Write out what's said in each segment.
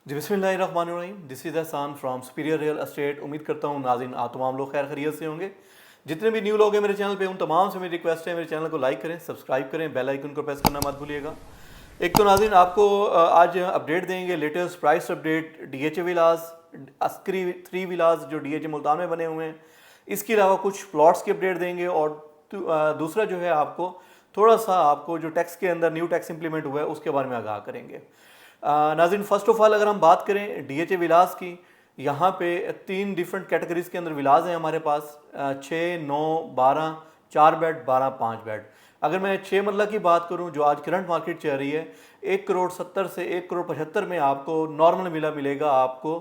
जी बिस्मिल्लाहिर्रहमानिर्रहीम। This is Hasan from superior real estate. उम्मीद करता हूँ नाज़रीन आप तमाम लोग खैर खैरियत से होंगे। जितने भी न्यू लोग हैं मेरे चैनल पे उन तमाम से मेरी रिक्वेस्ट है मेरे चैनल को लाइक करें, सब्सक्राइब करें, बेल आइकन को प्रेस करना मत भूलिएगा। एक तो नाज़रीन आपको आज अपडेट देंगे, लेटेस्ट प्राइस अपडेट डीएचए विलास, अस्करी 3 विलास जो डीएचए मुल्तान में बने हुए हैं। इसके अलावा कुछ प्लॉट्स की अपडेट देंगे और दूसरा जो है आपको थोड़ा सा आपको जो टैक्स के अंदर न्यू टैक्स इंप्लीमेंट हुआ है उसके बारे में आगाह करेंगे। नाज़रीन फर्स्ट ऑफ ऑल अगर हम बात करें डीएचए विलास की, यहाँ पे 3 डिफरेंट कैटेगरीज के अंदर विलास हैं हमारे पास, 6, 9, 12, 4 बेड, 12, 5 बेड। अगर मैं 6 मरला की बात करूँ जो आज करंट मार्केट चल रही है, 1,70,00,000 से 1,75,00,000 में आपको नॉर्मल विला मिलेगा आपको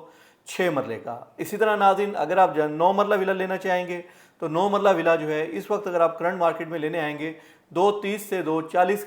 6 मरले का। इसी तरह नाज़रीन अगर आप 9 मरला विला लेना चाहेंगे तो 9 मरला विला जो है इस वक्त अगर आप करंट मार्केट में लेने आएंगे 2,30 से 2,40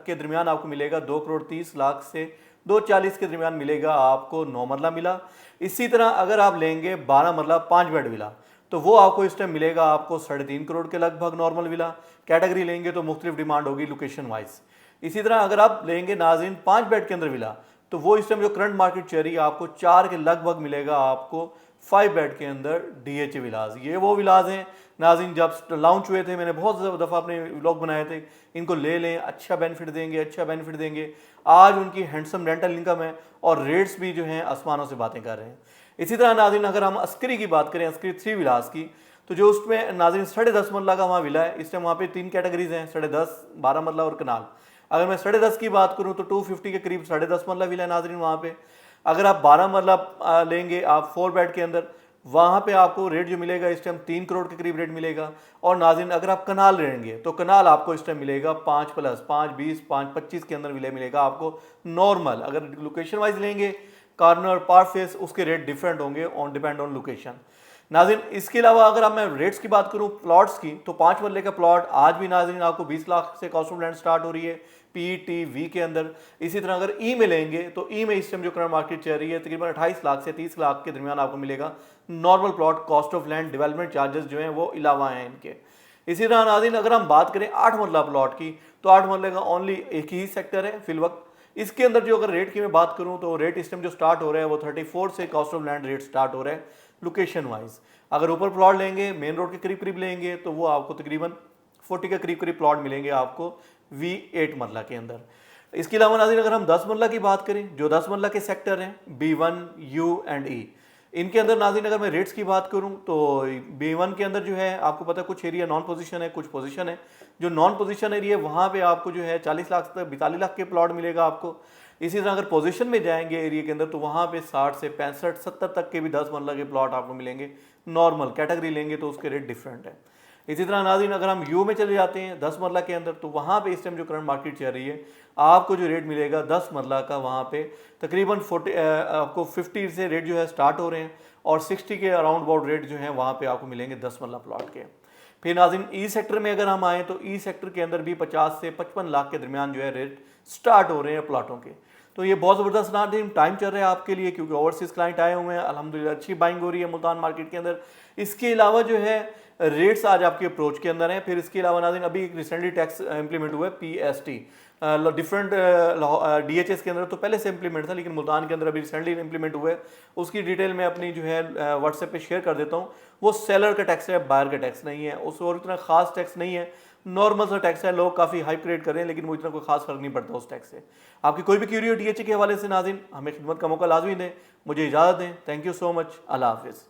के दरमियान आपको मिलेगा, 2,30,00,000 से 2,40 के दरमियान मिलेगा आपको 9 मरला मिला। इसी तरह अगर आप लेंगे 12 मरला 5 बेड विला तो वो आपको इस टाइम मिलेगा आपको 3.5 करोड़ के लगभग नॉर्मल विला। कैटेगरी लेंगे तो मुख्तलिफ डिमांड होगी लोकेशन वाइज। इसी तरह अगर आप लेंगे नाज़रीन 5 बेड के अंदर विला तो वो इस टाइम जो करंट मार्केट चल रही है आपको 4 के लगभग मिलेगा आपको 5 बेड के अंदर डीएचए विलास। ये वो विलास हैं नाज़रीन जब लॉन्च हुए थे मैंने बहुत दफ़ा अपने व्लॉग बनाए थे, इनको ले लें, अच्छा बेनिफिट देंगे, अच्छा बेनिफिट देंगे। आज उनकी हैंडसम रेंटल इनकम है और रेट्स भी जो हैं आसमानों से बातें कर रहे हैं। इसी तरह नाज़रीन अगर हम अस्करी की बात करें, अस्करी 3 विलास की, तो जो उसमें नाज़रीन 10.5 मरला का वहाँ विला है। इस टाइम वहाँ पे 3 कैटेगरीज हैं, 10.5, 12 मरला और कनाल। अगर मैं 10.5 की बात करूँ तो 250 के करीब 10.5 मरला विला है नाज़रीन वहाँ पे। अगर आप 12 मरला लेंगे आप 4 बेड के अंदर, वहाँ पे आपको रेट जो मिलेगा इस टाइम 3 करोड़ के करीब रेट मिलेगा। और नाज़रीन अगर आप कनाल लेंगे तो कनाल आपको इस टाइम मिलेगा 5 प्लस 5, 20, 5, 25 के अंदर मिलेगा आपको नॉर्मल। अगर लोकेशन वाइज लेंगे कॉर्नर पार्ट फेस उसके रेट डिफरेंट होंगे ऑन डिपेंड ऑन लोकेशन। नाज़रीन इसके अलावा अगर आप मैं रेट्स की बात करूं प्लॉट्स की तो 5 मरले का प्लॉट आज भी नाज़रीन आपको 20 लाख से कॉस्ट ऑफ लैंड स्टार्ट हो रही है पीईटी के अंदर। इसी तरह अगर ई में लेंगे तो ई में इस टाइम जो करंट मार्केट चल रही है तकरीबन 28 लाख से 30 लाख के दरमियान आपको मिलेगा normal plot. Cost of land development charges जो हैं वो अलावा हैं इनके। इसी तरह नाज़रीन अगर हम बात करें 8 मरला प्लॉट की तो 8 मरले का ओनली एक ही सेक्टर है फिल वक्त। इसके अंदर जो अगर रेट की मैं बात करूं तो रेट इस टाइम जो स्टार्ट हो रहा है वो 34 से cost of land rate start हो रहा है लोकेशन वाइज। अगर ऊपर प्लॉट लेंगे मेन रोड के करीब करीब लेंगे तो वो आपको तकरीबन 40 के करीब करीब प्लॉट मिलेंगे आपको V8 मरला के अंदर। इसके अलावा नाज़रीन अगर हम 10 मरला की बात करें, जो 10 मरला के सेक्टर हैं B1, U एंड E, इनके अंदर नाज़रीन अगर मैं रेट्स की बात करूं तो B1 के अंदर जो है आपको पता है कुछ एरिया नॉन पोजीशन है, कुछ पोजीशन है। जो नॉन पोजीशन एरिया वहाँ पे आपको जो है 40 लाख तक 42 लाख के प्लॉट मिलेगा आपको। इसी तरह अगर पोजीशन में जाएंगे एरिया के अंदर तो वहाँ पे 60 से 65, 70 तक के भी 10 मरला के प्लॉट आपको मिलेंगे नॉर्मल। कैटेगरी लेंगे तो उसके रेट डिफरेंट है। इसी तरह नाज़रीन अगर हम यू में चले जाते हैं 10 मरला के अंदर तो वहाँ पे इस टाइम जो करंट मार्केट चल रही है आपको जो रेट मिलेगा 10 मरला का वहाँ पे तकरीबन 40 आपको 50 से रेट जो है स्टार्ट हो रहे हैं और 60 के अराउंड अबाउट रेट जो है वहाँ पे आपको मिलेंगे 10 मरला प्लॉट के। फिर नाज़रीन ई सेक्टर में अगर हम आएँ तो ई सेक्टर के अंदर भी 50 से 55 लाख के दरमियान जो है रेट स्टार्ट हो रहे हैं प्लॉटों के। तो ये बहुत ज़बरदस्त नाज़रीन टाइम चल रहा है आपके लिए क्योंकि ओवरसीज़ क्लाइंट आए हुए हैं, अल्हम्दुलिल्लाह अच्छी बाइंग हो रही है मुल्तान मार्केट के अंदर। इसके अलावा जो है रेट्स आज आपके अप्रोच के अंदर हैं। फिर इसके अलावा नाज़रीन अभी एक रिसेंटली टैक्स इंप्लीमेंट हुआ है पीएसटी डिफरेंट डीएचएस के अंदर तो पहले से इंप्लीमेंट था लेकिन मुल्तान के अंदर अभी रिसेंटली इंप्लीमेंट हुआ है। उसकी डिटेल मैं अपनी जो है व्हाट्सएप पे शेयर कर देता हूँ। वो सेलर का टैक्स है, बायर का टैक्स नहीं है। उस और इतना खास टैक्स नहीं है, नॉर्मल सा टैक्स है। लोग काफ़ी हाई क्रिएट कर रहे हैं लेकिन वो इतना कोई खास फर्क नहीं पड़ता उस टैक्स से। आपकी कोई भी क्यूरी हो डीएचए के हवाले से नाज़रीन हमें खिदमत का मौका लाजमी दें। मुझे इजाज़त दें। Thank you so much. अल्लाह हाफिज़।